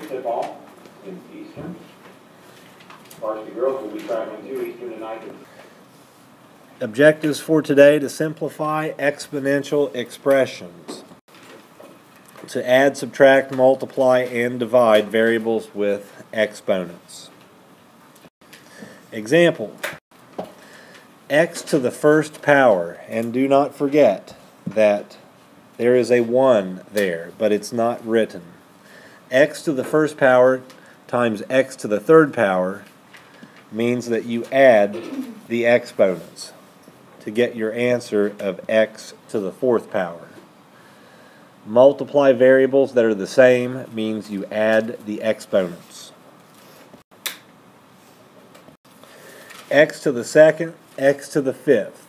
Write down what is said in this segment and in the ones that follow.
tip-off in Eastern. Varsity girls will be traveling to Eastern tonight. Objectives for today: to simplify exponential expressions, to add, subtract, multiply, and divide variables with exponents. Example: x to the first power, and do not forget that there is a 1 there, but it's not written. X to the first power times x to the third power means that you add the exponents to get your answer of x to the fourth power. Multiply variables that are the same means you add the exponents. X to the second, x to the fifth.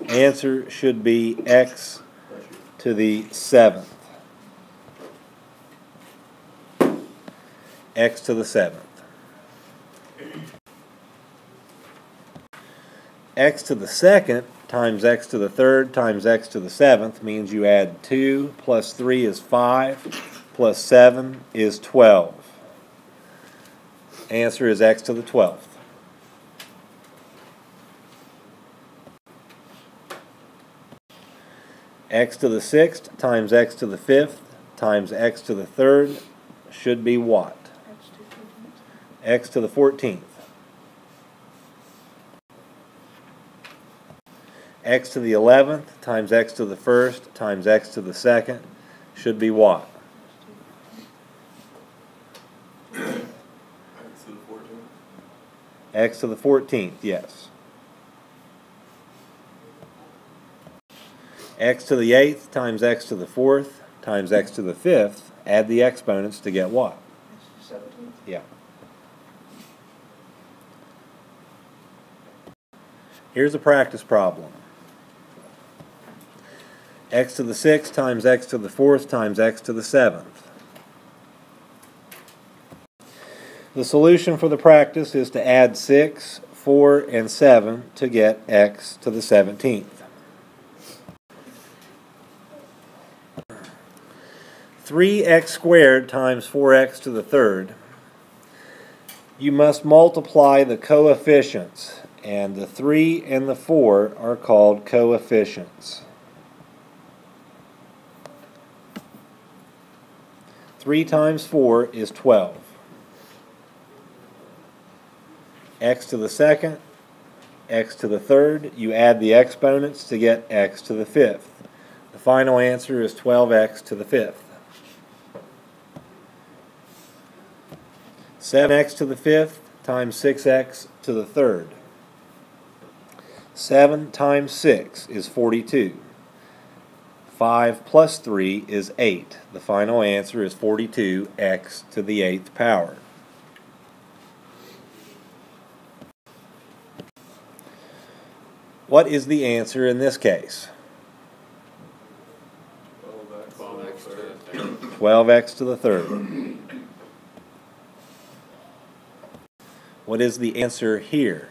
Answer should be x to the seventh. X to the seventh. X to the second times x to the third times x to the seventh means you add 2 plus 3 is 5 plus 7 is 12. Answer is x to the 12th. X to the sixth times x to the fifth times x to the third should be what? X to the 14th. X to the 11th times x to the first times x to the second should be what? X to the 14th, yes. X to the 8th times x to the 4th times x to the 5th, add the exponents to get what? 17. Yeah. Here's a practice problem. X to the 6th times x to the 4th times x to the 7th. The solution for the practice is to add 6, 4, and 7 to get x to the 17th. 3x squared times 4x to the third. You must multiply the coefficients, and the 3 and the 4 are called coefficients. 3 times 4 is 12. X to the second, x to the third, you add the exponents to get x to the fifth. The final answer is 12x to the fifth. 7x to the fifth times 6x to the third. 7 times 6 is 42. 5 plus 3 is 8. The final answer is 42x to the 8th power. What is the answer in this case? 12x to the third. What is the answer here?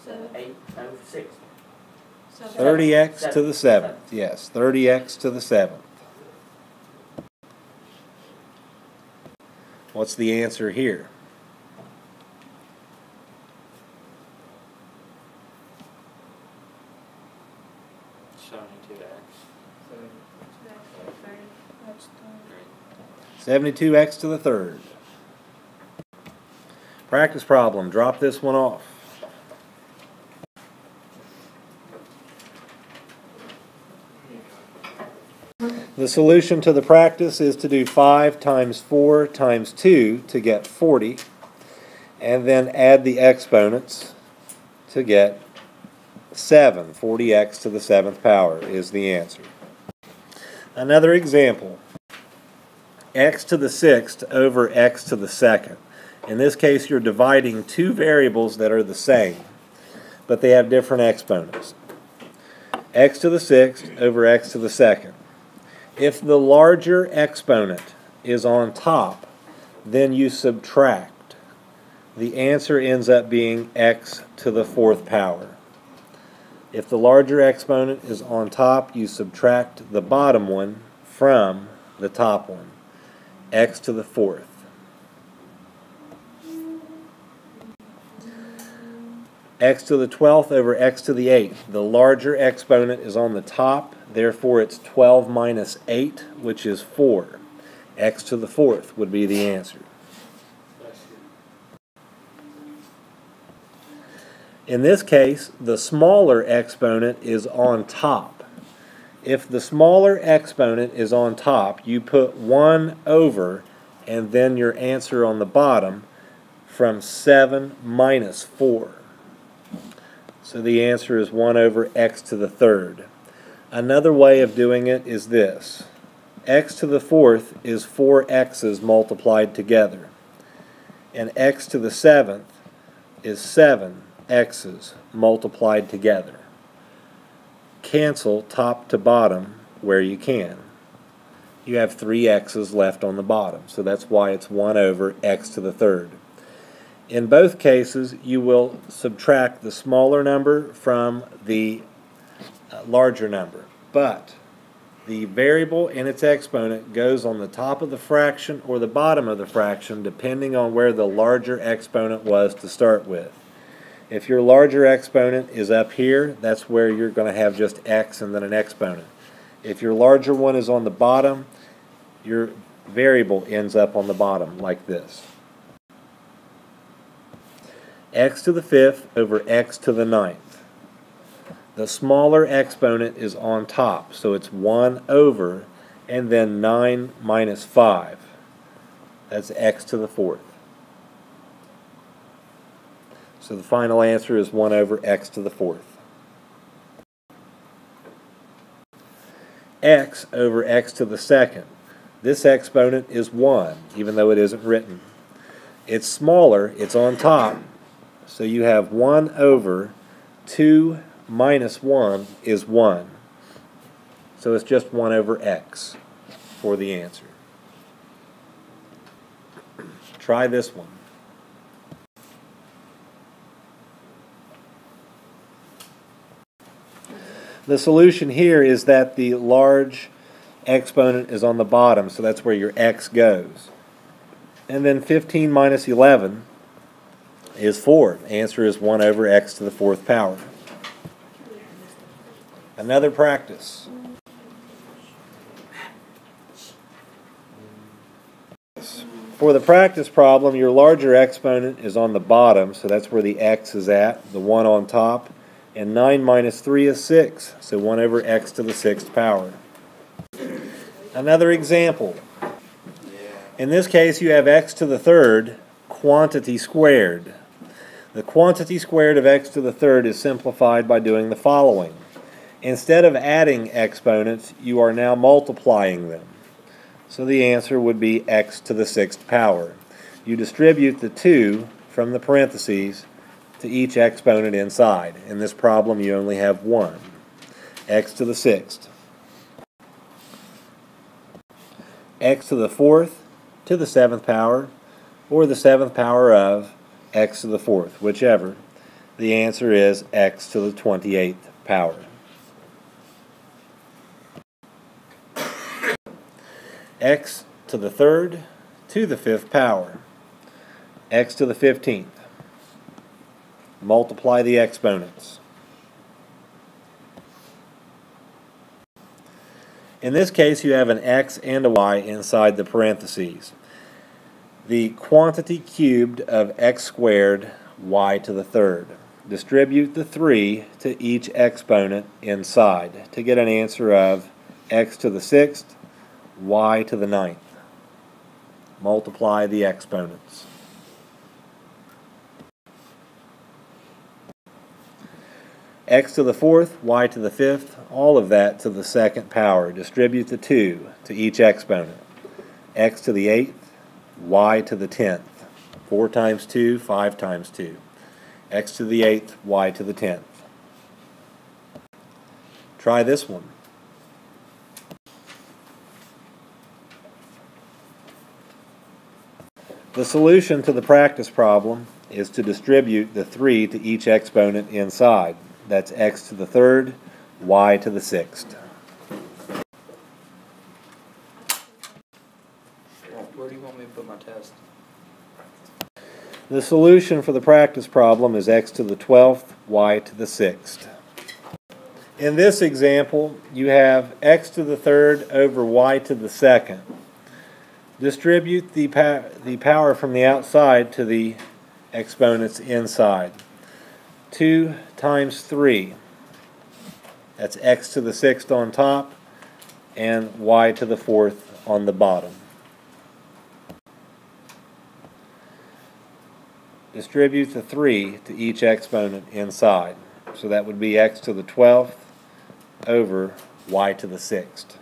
30x to the 6. 30x to the 7th. Yes, 30x to the 7th. What's the answer here? Seventy-two. 72x to the third. Practice problem. Drop this one off. The solution to the practice is to do 5 times 4 times 2 to get 40, and then add the exponents to get 7. 40x to the 7th power is the answer. Another example. X to the 6th over x to the 2nd. In this case, you're dividing two variables that are the same, but they have different exponents. X to the 6th over x to the 2nd. If the larger exponent is on top, then you subtract. The answer ends up being x to the 4th power. If the larger exponent is on top, you subtract the bottom one from the top one. X to the fourth. X to the 12th over x to the 8th. The larger exponent is on the top, therefore it's 12 minus 8, which is 4. X to the 4th would be the answer. In this case, the smaller exponent is on top. If the smaller exponent is on top, you put 1 over and then your answer on the bottom from 7 minus 4. So the answer is 1 over x to the third. Another way of doing it is this. X to the fourth is 4 x's multiplied together. And x to the 7th is 7 x's multiplied together. Cancel top to bottom where you can. You have 3 x's left on the bottom, so that's why it's 1 over x to the third. In both cases, you will subtract the smaller number from the larger number, but the variable and its exponent goes on the top of the fraction or the bottom of the fraction depending on where the larger exponent was to start with. If your larger exponent is up here, that's where you're going to have just x and then an exponent. If your larger one is on the bottom, your variable ends up on the bottom like this. X to the 5th over x to the 9th. The smaller exponent is on top, so it's 1 over and then 9 minus 5. That's x to the 4th. So the final answer is 1 over x to the 4th. X over x to the 2nd. This exponent is 1, even though it isn't written. It's smaller, it's on top, so you have 1 over 2 minus 1 is 1. So it's just 1 over x for the answer. Try this one. The solution here is that the large exponent is on the bottom, so that's where your x goes. And then 15 minus 11 is 4. The answer is 1 over x to the 4th power. Another practice. For the practice problem, your larger exponent is on the bottom, so that's where the x is at, the 1 on top. And 9 minus 3 is 6, so 1 over x to the 6th power. Another example. In this case, you have x to the 3rd, quantity squared. The quantity squared of x to the 3rd is simplified by doing the following. Instead of adding exponents, you are now multiplying them. So the answer would be x to the 6th power. You distribute the 2 from the parentheses to each exponent inside. In this problem, you only have 1. X to the 6th. X to the 4th to the 7th power, or the 7th power of x to the 4th, whichever. The answer is x to the 28th power. X to the 3rd to the 5th power. X to the 15th. Multiply the exponents. In this case, you have an x and a y inside the parentheses. The quantity cubed of x squared, y to the 3rd. Distribute the 3 to each exponent inside to get an answer of x to the 6th, y to the 9th. Multiply the exponents. X to the 4th, y to the 5th, all of that to the 2nd power. Distribute the 2 to each exponent. X to the 8th, y to the 10th. 4 times 2, 5 times 2. X to the 8th, y to the 10th. Try this one. The solution to the practice problem is to distribute the 3 to each exponent inside. that's x to the third, y to the sixth. Where do you want me to put my test? The solution for the practice problem is x to the 12th, y to the 6th. In this example, you have x to the third over y to the second. Distribute the power from the outside to the exponents inside. 2 times 3, that's x to the 6th on top, and y to the 4th on the bottom. Distribute the 3 to each exponent inside. So that would be x to the 12th over y to the 6th.